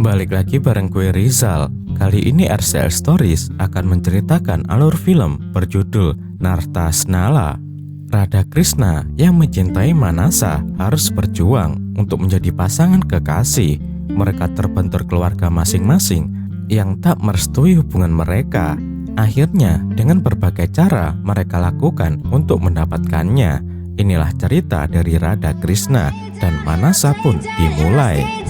Balik lagi bareng gue Rizal. Kali ini RCL Stories akan menceritakan alur film berjudul Nartasnala. Radha Krishna yang mencintai Manasa harus berjuang untuk menjadi pasangan kekasih. Mereka terbentur keluarga masing-masing yang tak merestui hubungan mereka. Akhirnya dengan berbagai cara mereka lakukan untuk mendapatkannya. Inilah cerita dari Radha Krishna dan Manasa pun dimulai.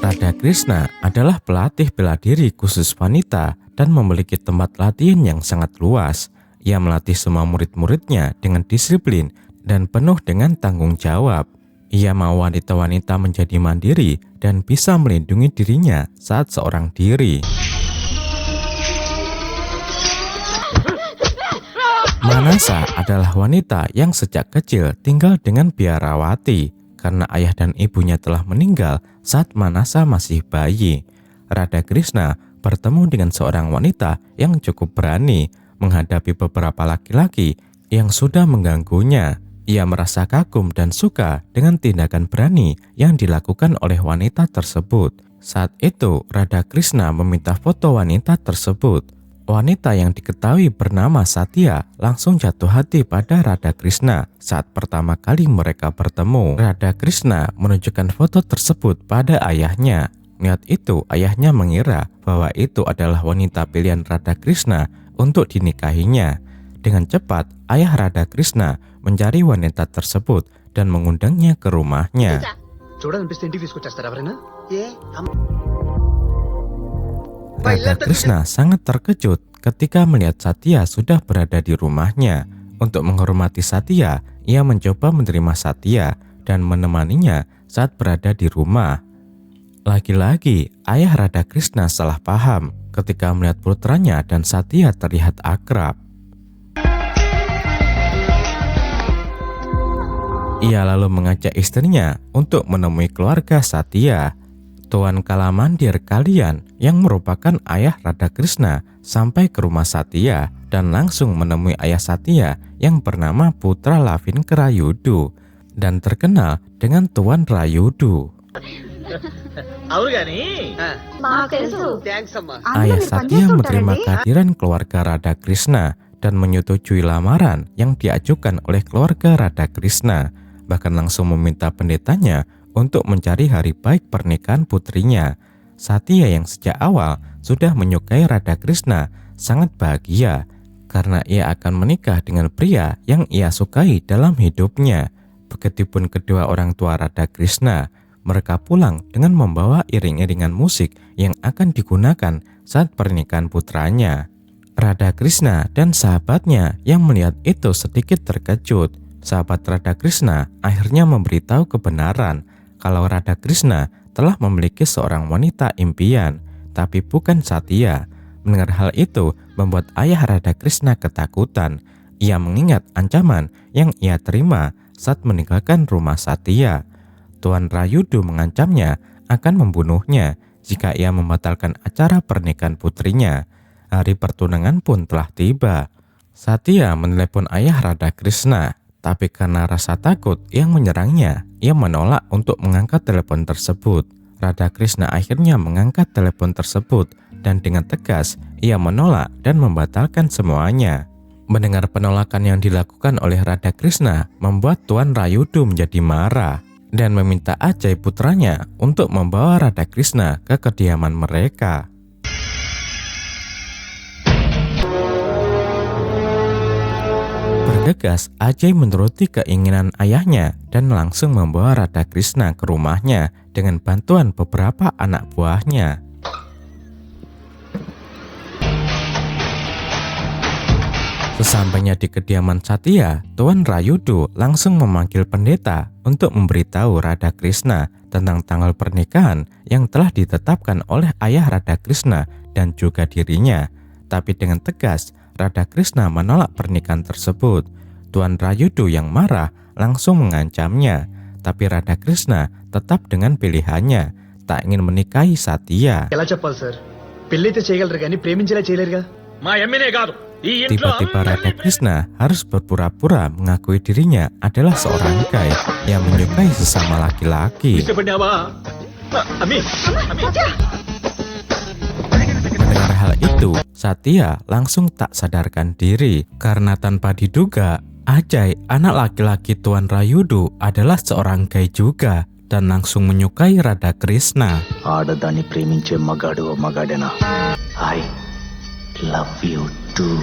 Radha Krishna adalah pelatih bela diri khusus wanita dan memiliki tempat latihan yang sangat luas. Ia melatih semua murid-muridnya dengan disiplin dan penuh dengan tanggung jawab. Ia mau wanita-wanita menjadi mandiri dan bisa melindungi dirinya saat seorang diri. Manasa adalah wanita yang sejak kecil tinggal dengan biarawati karena ayah dan ibunya telah meninggal saat Manasa masih bayi. Radha Krishna bertemu dengan seorang wanita yang cukup berani menghadapi beberapa laki-laki yang sudah mengganggunya. Ia merasa kagum dan suka dengan tindakan berani yang dilakukan oleh wanita tersebut. Saat itu Radha Krishna meminta foto wanita tersebut. Wanita yang diketahui bernama Satya langsung jatuh hati pada Radha Krishna saat pertama kali mereka bertemu. Radha Krishna menunjukkan foto tersebut pada ayahnya. Niat itu ayahnya mengira bahwa itu adalah wanita pilihan Radha Krishna untuk dinikahinya. Dengan cepat, ayah Radha Krishna mencari wanita tersebut dan mengundangnya ke rumahnya. Radha Krishna sangat terkejut ketika melihat Satya sudah berada di rumahnya. Untuk menghormati Satya, ia mencoba menerima Satya dan menemaninya saat berada di rumah. Lagi-lagi, ayah Radha Krishna salah paham ketika melihat putranya dan Satya terlihat akrab. Ia lalu mengajak istrinya untuk menemui keluarga Satya. Tuan Kalamandir kalian yang merupakan ayah Radha Krishna sampai ke rumah Satya dan langsung menemui ayah Satya yang bernama Putra Lavin Kerayudu dan terkenal dengan Tuan Rayudu. Ayah Satya menerima kehadiran keluarga Radha Krishna dan menyetujui lamaran yang diajukan oleh keluarga Radha Krishna, bahkan langsung meminta pendetanya untuk mencari hari baik pernikahan putrinya. Satya yang sejak awal sudah menyukai Radha Krishna sangat bahagia karena ia akan menikah dengan pria yang ia sukai dalam hidupnya. Begitupun kedua orang tua Radha Krishna. Mereka pulang dengan membawa iring-iringan musik yang akan digunakan saat pernikahan putranya. Radha Krishna dan sahabatnya yang melihat itu sedikit terkejut. Sahabat Radha Krishna akhirnya memberitahu kebenaran kalau Radha Krishna telah memiliki seorang wanita impian, tapi bukan Satya. Mendengar hal itu membuat ayah Radha Krishna ketakutan. Ia mengingat ancaman yang ia terima saat meninggalkan rumah Satya. Tuan Rayudu mengancamnya akan membunuhnya jika ia membatalkan acara pernikahan putrinya. Hari pertunangan pun telah tiba. Satya menelepon ayah Radha Krishna, tapi karena rasa takut yang menyerangnya, ia menolak untuk mengangkat telepon tersebut. Radha Krishna akhirnya mengangkat telepon tersebut dan dengan tegas ia menolak dan membatalkan semuanya. Mendengar penolakan yang dilakukan oleh Radha Krishna membuat Tuan Rayudu menjadi marah dan meminta Ajay putranya untuk membawa Radha Krishna ke kediaman mereka. Bergegas, Ajay menuruti keinginan ayahnya dan langsung membawa Radha Krishna ke rumahnya dengan bantuan beberapa anak buahnya. Sesampainya di kediaman Satya, Tuan Rayudu langsung memanggil pendeta untuk memberitahu Radha Krishna tentang tanggal pernikahan yang telah ditetapkan oleh ayah Radha Krishna dan juga dirinya. Tapi dengan tegas, Radha Krishna menolak pernikahan tersebut. Tuan Rayudu yang marah langsung mengancamnya. Tapi Radha Krishna tetap dengan pilihannya, tak ingin menikahi Satya. Tiba-tiba Radha Krishna harus berpura-pura mengakui dirinya adalah seorang gay yang menyukai sesama laki-laki. Mendengar hal itu, Satya langsung tak sadarkan diri karena tanpa diduga, Ajay, anak laki-laki Tuan Rayudu, adalah seorang gay juga dan langsung menyukai Radha Krishna. Adadani preminche magadu magadena. I love you too.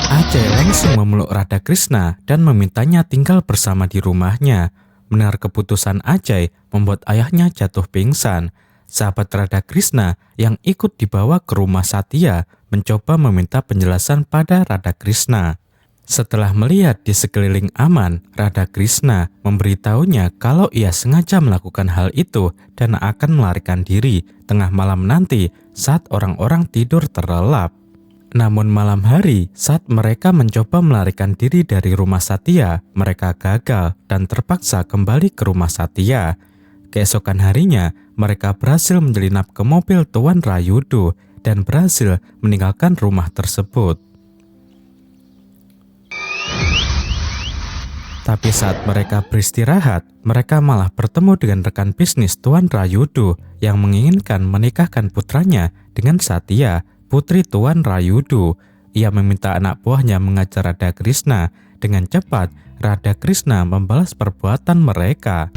Ajay langsung memeluk Radha Krishna dan memintanya tinggal bersama di rumahnya. Mendengar keputusan Ajay membuat ayahnya jatuh pingsan. Sahabat Radha Krishna yang ikut dibawa ke rumah Satya mencoba meminta penjelasan pada Radha Krishna. Setelah melihat di sekeliling aman, Radha Krishna memberitahunya kalau ia sengaja melakukan hal itu dan akan melarikan diri tengah malam nanti saat orang-orang tidur terlelap. Namun malam hari, saat mereka mencoba melarikan diri dari rumah Satya, mereka gagal dan terpaksa kembali ke rumah Satya. Keesokan harinya, mereka berhasil menyelinap ke mobil Tuan Rayudu dan berhasil meninggalkan rumah tersebut. Tapi saat mereka beristirahat, mereka malah bertemu dengan rekan bisnis Tuan Rayudu yang menginginkan menikahkan putranya dengan Satya, putri Tuan Rayudu. Ia meminta anak buahnya mengajar Radha Krishna. Dengan cepat, Radha Krishna membalas perbuatan mereka.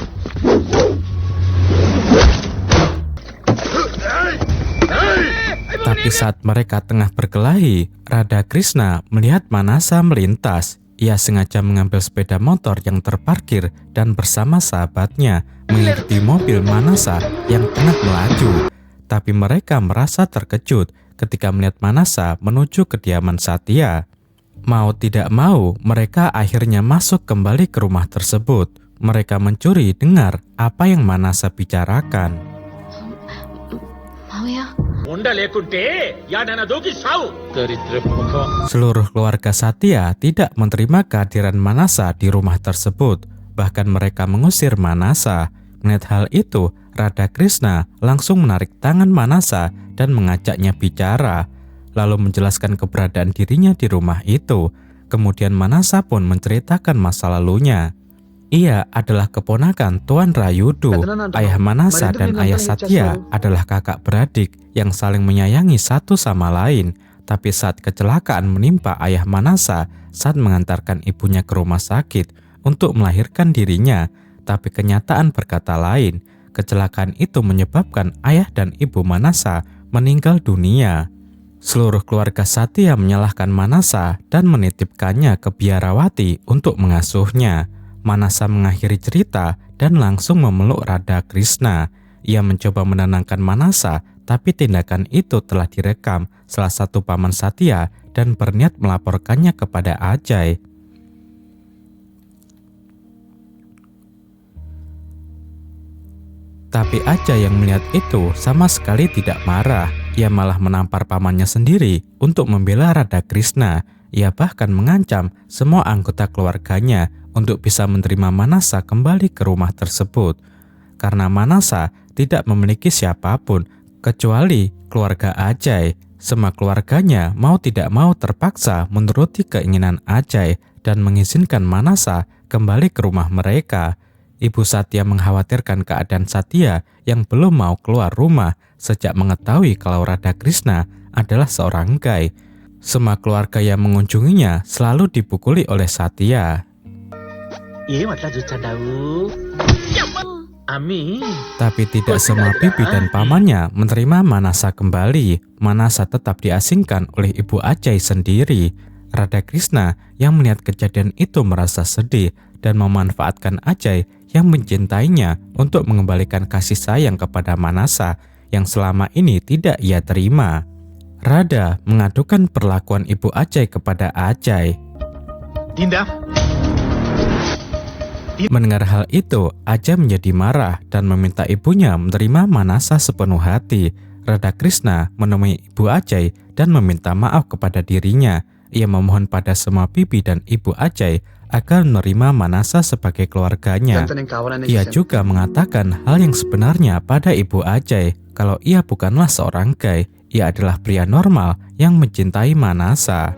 Tapi saat mereka tengah berkelahi, Radha Krishna melihat Manasa melintas. Ia sengaja mengambil sepeda motor yang terparkir dan bersama sahabatnya mengikuti mobil Manasa yang tengah melaju. Tapi mereka merasa terkejut ketika melihat Manasa menuju kediaman Satya. Mau tidak mau, mereka akhirnya masuk kembali ke rumah tersebut. Mereka mencuri dengar apa yang Manasa bicarakan. Mau ya? Seluruh keluarga Satya tidak menerima kehadiran Manasa di rumah tersebut. Bahkan mereka mengusir Manasa. Melihat hal itu, Radha Krishna langsung menarik tangan Manasa dan mengajaknya bicara, lalu menjelaskan keberadaan dirinya di rumah itu. Kemudian Manasa pun menceritakan masa lalunya. Ia adalah keponakan Tuan Rayudu. Ayah Manasa dan ayah Satya adalah kakak beradik yang saling menyayangi satu sama lain. Tapi saat kecelakaan menimpa ayah Manasa saat mengantarkan ibunya ke rumah sakit untuk melahirkan dirinya, tapi kenyataan berkata lain. Kecelakaan itu menyebabkan ayah dan ibu Manasa meninggal dunia. Seluruh keluarga Satya menyalahkan Manasa dan menitipkannya ke biarawati untuk mengasuhnya. Manasa mengakhiri cerita dan langsung memeluk Radha Krishna. Ia mencoba menenangkan Manasa, tapi tindakan itu telah direkam salah satu paman Satya dan berniat melaporkannya kepada Ajay. Tapi Ajay yang melihat itu sama sekali tidak marah. Ia malah menampar pamannya sendiri untuk membela Radha Krishna. Ia bahkan mengancam semua anggota keluarganya untuk bisa menerima Manasa kembali ke rumah tersebut. Karena Manasa tidak memiliki siapapun kecuali keluarga Ajay. Semua keluarganya mau tidak mau terpaksa menuruti keinginan Ajay dan mengizinkan Manasa kembali ke rumah mereka. Ibu Satya mengkhawatirkan keadaan Satya yang belum mau keluar rumah sejak mengetahui kalau Radha Krishna adalah seorang gay. Semua keluarga yang mengunjunginya selalu dipukuli oleh Satya. Tapi tidak semua bibi dan pamannya menerima Manasa kembali. Manasa tetap diasingkan oleh ibu Ajay sendiri. Radha Krishna yang melihat kejadian itu merasa sedih dan memanfaatkan Ajay yang mencintainya untuk mengembalikan kasih sayang kepada Manasa yang selama ini tidak ia terima. Radha mengadukan perlakuan ibu Ajay kepada Ajay. Dinda. Mendengar hal itu, Ajay menjadi marah dan meminta ibunya menerima Manasa sepenuh hati. Radha Krishna menemui ibu Ajay dan meminta maaf kepada dirinya. Ia memohon pada semua bibi dan ibu Ajay agar menerima Manasa sebagai keluarganya. Ia juga mengatakan hal yang sebenarnya pada ibu Ajay, kalau ia bukanlah seorang gay, ia adalah pria normal yang mencintai Manasa.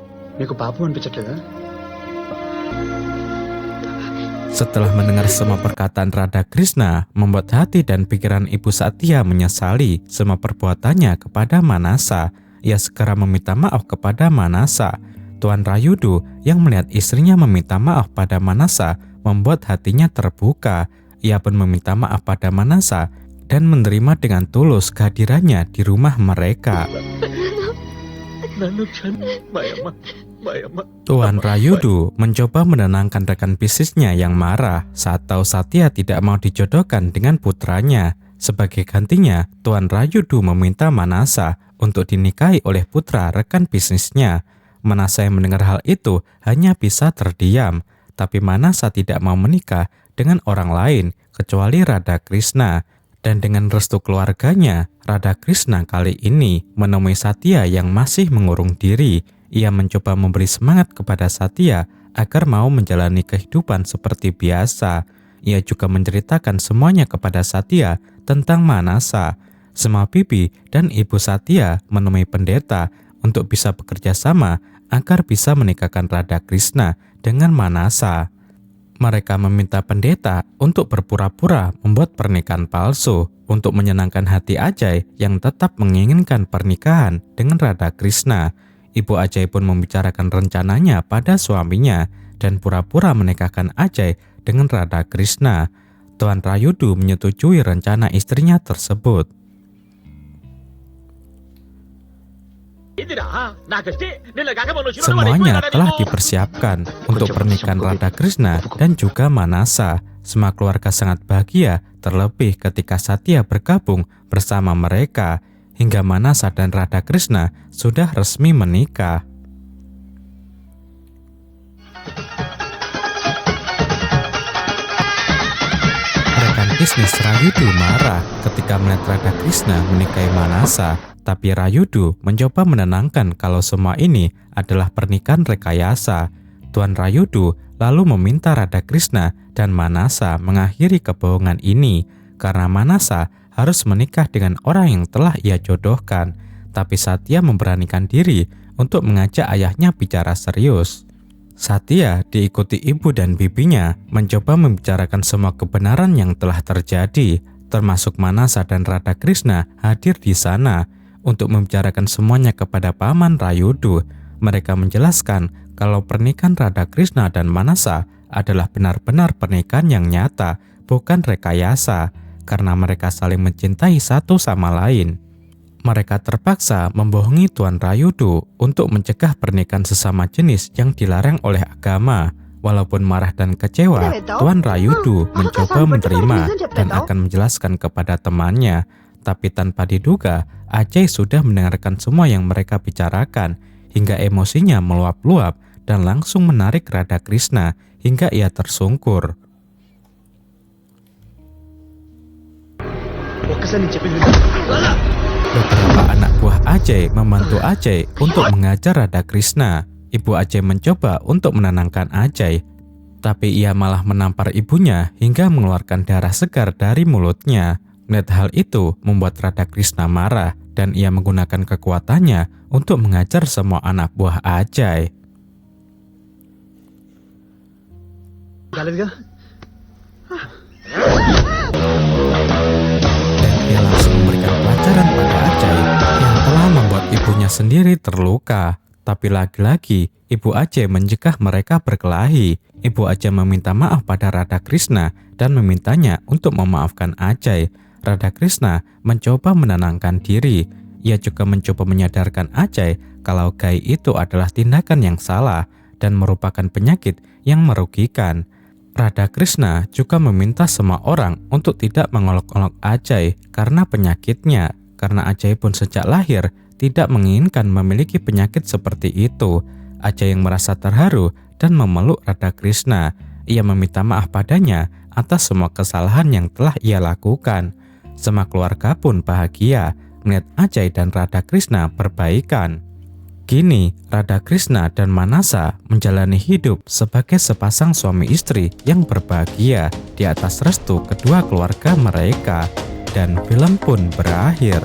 Setelah mendengar semua perkataan Radha Krishna, membuat hati dan pikiran Ibu Satya menyesali semua perbuatannya kepada Manasa. Ia segera meminta maaf kepada Manasa. Tuan Rayudu yang melihat istrinya meminta maaf pada Manasa membuat hatinya terbuka. Ia pun meminta maaf pada Manasa dan menerima dengan tulus kehadirannya di rumah mereka. Tuan Rayudu mencoba menenangkan rekan bisnisnya yang marah saat tahu Satya tidak mau dijodohkan dengan putranya. Sebagai gantinya, Tuan Rayudu meminta Manasa untuk dinikahi oleh putra rekan bisnisnya. Manasa yang mendengar hal itu hanya bisa terdiam, tapi Manasa tidak mau menikah dengan orang lain kecuali Radha Krishna. Dan dengan restu keluarganya, Radha Krishna kali ini menemui Satya yang masih mengurung diri. Ia mencoba memberi semangat kepada Satya agar mau menjalani kehidupan seperti biasa. Ia juga menceritakan semuanya kepada Satya tentang Manasa. Semua bibi dan ibu Satya menemui pendeta untuk bisa bekerja sama agar bisa menikahkan Radha Krishna dengan Manasa. Mereka meminta pendeta untuk berpura-pura membuat pernikahan palsu untuk menyenangkan hati Ajay yang tetap menginginkan pernikahan dengan Radha Krishna. Ibu Ajay pun membicarakan rencananya pada suaminya dan pura-pura menikahkan Ajay dengan Radha Krishna. Tuan Rayudu menyetujui rencana istrinya tersebut. Semuanya telah dipersiapkan untuk pernikahan Radha Krishna dan juga Manasa. Semua keluarga sangat bahagia, terlebih ketika Satya bergabung bersama mereka. Hingga Manasa dan Radha Krishna sudah resmi menikah. Rekan bisnis Rayudu marah ketika melihat Radha Krishna menikahi Manasa. Tapi Rayudu mencoba menenangkan kalau semua ini adalah pernikahan rekayasa. Tuan Rayudu lalu meminta Radha Krishna dan Manasa mengakhiri kebohongan ini karena Manasa harus menikah dengan orang yang telah ia jodohkan. Tapi Satya memberanikan diri untuk mengajak ayahnya bicara serius. Satya diikuti ibu dan bibinya mencoba membicarakan semua kebenaran yang telah terjadi, termasuk Manasa dan Radha Krishna hadir di sana. Untuk membicarakan semuanya kepada Paman Rayudu, mereka menjelaskan kalau pernikahan Radha Krishna dan Manasa adalah benar-benar pernikahan yang nyata, bukan rekayasa, karena mereka saling mencintai satu sama lain. Mereka terpaksa membohongi Tuan Rayudu untuk mencegah pernikahan sesama jenis yang dilarang oleh agama. Walaupun marah dan kecewa, Tuan Rayudu mencoba menerima dan akan menjelaskan kepada temannya. Tapi tanpa diduga, Ajay sudah mendengarkan semua yang mereka bicarakan, hingga emosinya meluap-luap dan langsung menarik Radha Krishna hingga ia tersungkur. Beberapa anak buah Ajay membantu Ajay untuk mengajar Radha Krishna. Ibu Ajay mencoba untuk menenangkan Ajay, tapi ia malah menampar ibunya hingga mengeluarkan darah segar dari mulutnya. Melihat hal itu membuat Radha Krishna marah dan ia menggunakan kekuatannya untuk mengajar semua anak buah Ajay. Dan ia langsung memberikan pelajaran pada Ajay yang telah membuat ibunya sendiri terluka. Tapi lagi-lagi Ibu Ajay mencegah mereka berkelahi. Ibu Ajay meminta maaf pada Radha Krishna dan memintanya untuk memaafkan Ajay. Radha Krishna mencoba menenangkan diri. Ia juga mencoba menyadarkan Ajay kalau gay itu adalah tindakan yang salah dan merupakan penyakit yang merugikan. Radha Krishna juga meminta semua orang untuk tidak mengolok-olok Ajay karena penyakitnya, karena Ajay pun sejak lahir tidak menginginkan memiliki penyakit seperti itu. Ajay yang merasa terharu dan memeluk Radha Krishna. Ia meminta maaf padanya atas semua kesalahan yang telah ia lakukan. Semua keluarga pun bahagia melihat Ajay dan Radha Krishna berbaikan. Kini, Radha Krishna dan Manasa menjalani hidup sebagai sepasang suami istri yang berbahagia di atas restu kedua keluarga mereka. Dan film pun berakhir.